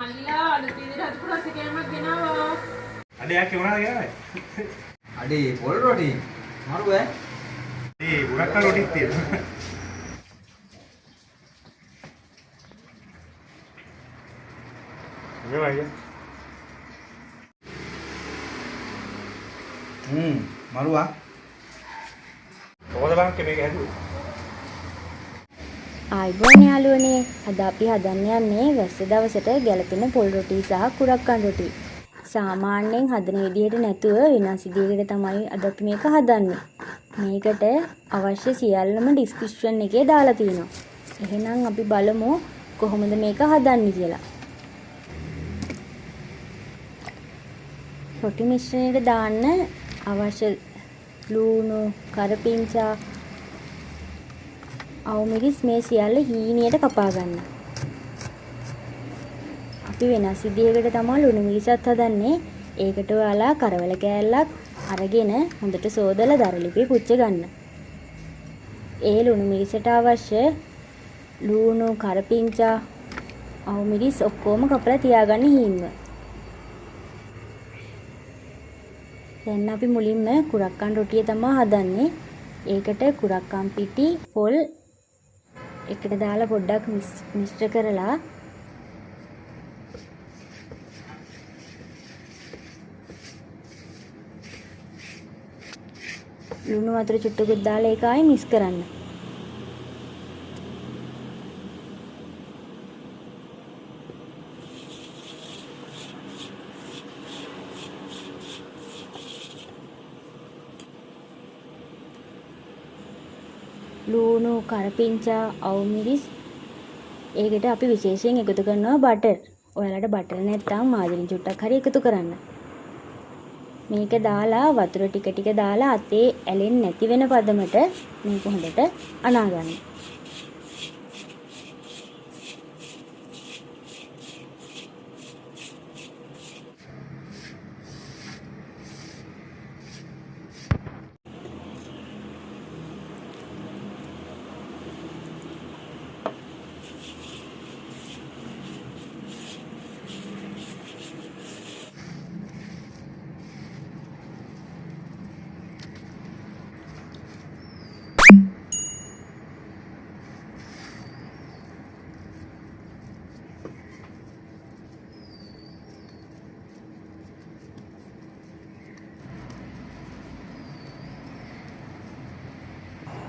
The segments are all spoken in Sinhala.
අල්ලා අද තියදී හදපු රසිකයමක් ගෙනාවා. අඩේ යාකේ මොනවද ගෙනාවේ? අඩේ පොල් රොටි මරු ඈ. ඒ උරක්ක රොටිත් තියෙනවා. මේවයි. මරුවා. කොහොමද බං මේක හැදුවේ? ආයිබෝන් යාළුවනේ අද අපි හදන්න යන්නේ වැස්ස දවසට ගැලපෙන පොල් රොටි සහ කුරක්කන් රොටි. සාමාන්‍යයෙන් හදන විදිහට නැතුව වෙනස් විදිහකට තමයි අද අපි මේක හදන්නේ. මේකට අවශ්‍ය සියල්ලම ඩිස්ක්‍රිප්ෂන් එකේ දාලා තියෙනවා. එහෙනම් අපි බලමු කොහොමද මේක හදන්නේ කියලා. රොටි මිශ්‍රණයට දාන්න අවශ්‍ය ලුණු, කරපිංචා, අවුමිරිස් මේ සියල්ල හීනියට කපා ගන්න. අපි වෙනස් විදිහකට තමයි ලුණු මිරිසත් හදන්නේ. ඒකට ඔයාලා කරවල කෑල්ලක් අරගෙන හොඳට සෝදලා දරලිපි පුච්ච ගන්න. ඒ ලුණු මිරිසට අවශ්‍ය ලුණු, කරපිංචා, අවුමිරිස් ඔක්කොම කපලා තියාගන්න හීන්ව. දැන් අපි මුලින්ම කුරක්කන් රොටිය තමයි හදන්නේ. ඒකට කුරක්කන් පිටි, පොල් එකට දාලා පොඩ්ඩක් මිශ්‍ර කරලා ලුණු වතුර චුට්ටකුත් දාලා ඒක ආයි මික්ස් කරන්න. ලුණු, කරපිංචා, අවුමිරිස් ඒකට අපි විශේෂයෙන් එකතු කරනවා බටර්. ඔයාලට බටර් නැත්නම් මාදිරි චුට්ටක් හරි එකතු කරන්න. මේක දාලා වතුර ටික ටික දාලා අතේ ඇලෙන්නේ නැති වෙන පදමට මේක හොඳට අනා ගන්න.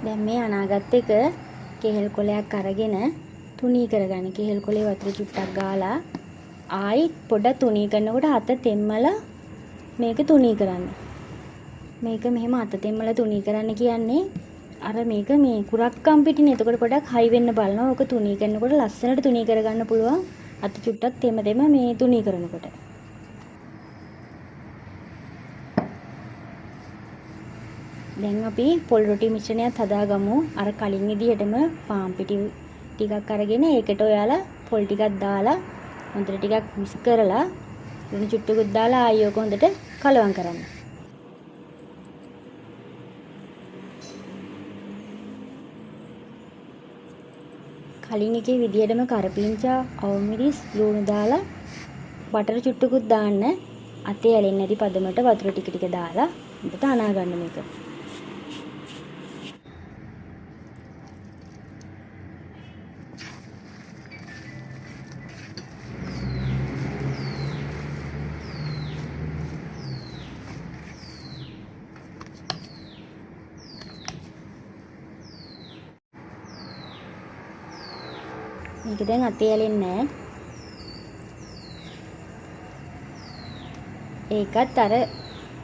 දැන් මේ අනාගත් එක කෙහෙල් කොලයක් අරගෙන තුනී කරගන්න. කෙහෙල් කොලේ වතුර චුට්ටක් ගාලා ආයි පොඩ්ඩක් තුනී කරනකොට අත තෙම්මලා මේක තුනී කරන්න. මේක මෙහෙම අත තෙම්මලා තුනී කරන්න කියන්නේ අර මේක මේ කුරක්කම් පිටිනේ. එතකොට පොඩ්ඩක් හයි වෙන්න බලනවා. ඕක තුනී කරනකොට ලස්සනට තුනී කරගන්න පුළුවන්. අත චුට්ටක් තෙම මේ තුනී කරනකොට. දැන් අපි පොල් රොටි මිශ්‍රණයත් හදාගමු. අර කලින් විදිහටම පාන් පිටි ටිකක් අරගෙන ඒකට ඔයාලා පොල් ටිකක් දාලා හොඳට ටිකක් මික්ස් කරලා ලුණු චුට්ටකුත් දාලා ආයෙ ඔක හොඳට කලවම් කරන්න. කලින් එකේ විදිහටම කරපිංචා, අවුමිරිස්, ලුණු දාලා බටර් චුට්ටකුත් දාන්න. අතේ ඇලෙන්නේ නැති පදමට වතුර ටික ටික දාලා හොඳට අනා ගන්න මේක. මේක දැන් අතේ ඇලෙන්නේ නැහැ. ඒකත් අර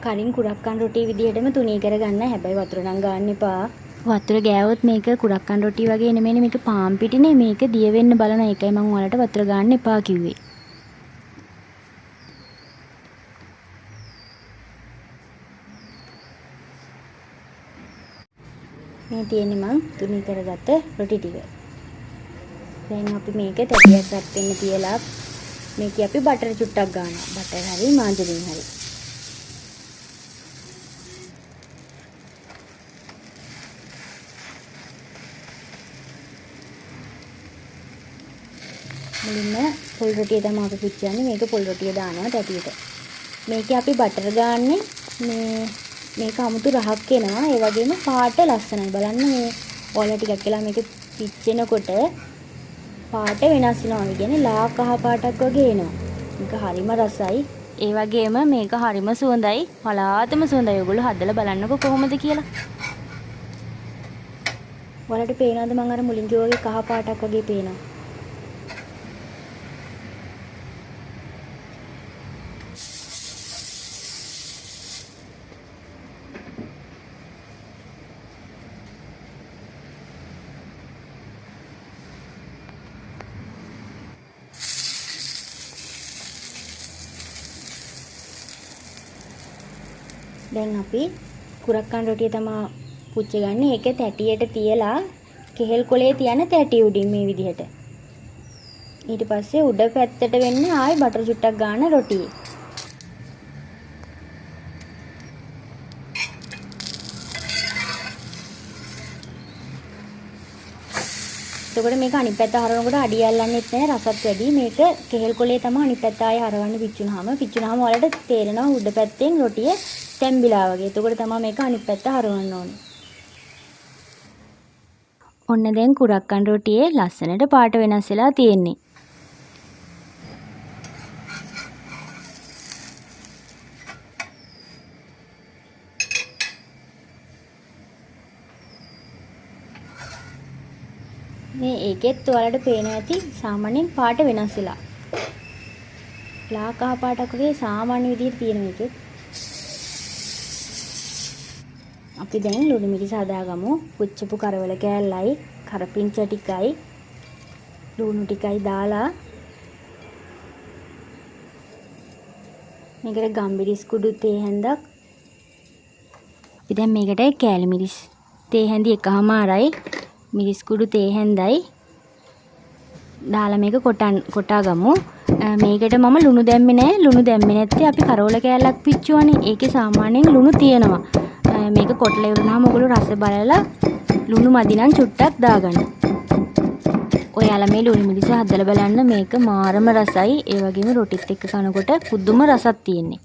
කලින් කුරක්කන් රොටි විදිහටම තුනී කරගන්න. හැබැයි වතුර නම් ගන්න එපා. වතුර ගෑවොත් මේක කුරක්කන් රොටි වගේ නෙමෙයි. මේක පාන් පිටිනේ. මේක දිය වෙන්න බලන එකයි මම ඔයාලට වතුර ගන්න එපා කිව්වේ. මේ තියෙන්නේ මං තුනී කරගත්ත රොටි ටික. දැන් අපි මේක තැටියක් රත් වෙන්න තියලා මේක අපි බටර් චුට්ටක් ගන්නවා. බටර් හරි මාජරින් හරි. මුලින්ම පොල් රොටිය තමයි අපි පිච්චන්නේ. මේක පොල් රොටිය දානවා තැටියට. මේකේ අපි බටර් ගාන්නේ මේක අමුතු රහක් එනවා. ඒ වගේම පාට ලස්සනයි. බලන්න මේ ඕල ටිකක් කියලා මේක පිච්චෙනකොට පාට වෙනස් වෙනවා. ඒ කියන්නේ ලා කහ පාටක් වගේ එනවා. මේක හරිම රසයි. ඒ වගේම මේක හරිම සුවඳයි. පලාතම සුවඳයි. ඔයගොල්ලෝ හදලා බලන්නකෝ කොහොමද කියලා. ඔයාලට පේනවද මම අර මුලින් කිව්වා වගේ කහ පාටක් වගේ පේනවා. දැන් අපි කුරක්කන් රොටිය තමයි පුච්ච ගන්න. ඒක තැටියට තියලා කෙහෙල් කොලේ තියන තැටි උඩින් මේ විදිහට. ඊට පස්සේ උඩ පැත්තට වෙන්නේ ආයි බටර් චුට්ටක් ගන්න රොටියේ. එතකොට මේක අනිත් පැත්ත හරවනකොට අඩිය අල්ලන්නෙත් නැහැ, රසත් වැඩි. මේක කෙහෙල් කොලේ තමයි අනිත් පැත්ත ආයේ හරවන්න පිච්චුනහම ඔයාලට තේරෙනවා උඩ පැත්තෙන් රොටිය තැම්බිලා වගේ. එතකොට තමයි මේක අනිත් පැත්ත හරවන්න ඕනේ. ඔන්න දැන් කුරක්කන් රොටියේ ලස්සනට පාට වෙනස් වෙලා තියෙන්නේ. මේ ඒකෙත් ඔයාලට පේනවා ඇති සාමාන්‍යයෙන් පාට වෙනස් වෙලා. ලා කහ පාටක් වගේ සාමාන්‍ය විදිහට තියෙන මේකෙත්. අපි දැන් ලුණු මිරිස් හදාගමු. පුච්චපු කරවල කෑල්ලයි, කරපිංච ටිකයි, ලුණු ටිකයි දාලා මේකට ගම්බිරිස් කුඩු තේ හැන්දක්. අපි දැන් මේකට කෑලි මිරිස් තේ හැන්දි එකමාරයි මිරිස් කුඩු තේ හැන්දයි දාලා මේක කොටා ගමු. මේකට මම ලුණු දැම්මේ නැහැ. ලුණු දැම්මේ නැත්තේ අපි කරවල කෑල්ලක් පිච්චුවානේ. ඒකේ සාමාන්‍යයෙන් ලුණු තියෙනවා. මේක කොටලා ඉවරනහම ඔයගොල්ලෝ රස බලලා ලුණු මදි නම් චුට්ටක් දාගන්න. ඔයාලා මේ ලුණු මිරිස හදලා බලන්න. මේක මාරම රසයි. ඒ වගේම රොටිත් එක්ක කනකොට පුදුම රසක් තියෙන්නේ.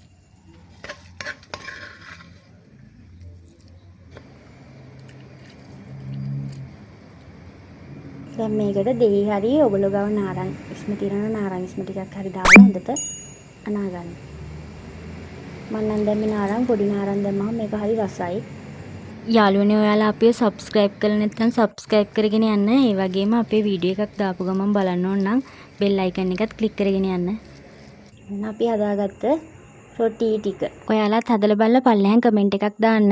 දැන් මේකට දෙහි හරි ඔයගොල්ලෝ ගාව නාරං ඉස්ම තියනවා. නාරං ඉස්ම ටිකක් හරි දාලා හොඳට අනා ගන්න. මම නම් දැම්මේ නාරං පොඩි නාරං දැම්මම මේක හරි රසයි. යාළුවනේ ඔයාලා අපිව subscribe කරලා නැත්නම් subscribe කරගෙන යන්න. ඒ වගේම අපේ වීඩියෝ එකක් දාපු ගමන් බලන්න ඕන නම් bell icon එකත් click කරගෙන යන්න. අපි හදාගත්ත රොටි ටික ඔයාලාත් හදලා බලලා පල්ලෙහාන් comment එකක් දාන්න.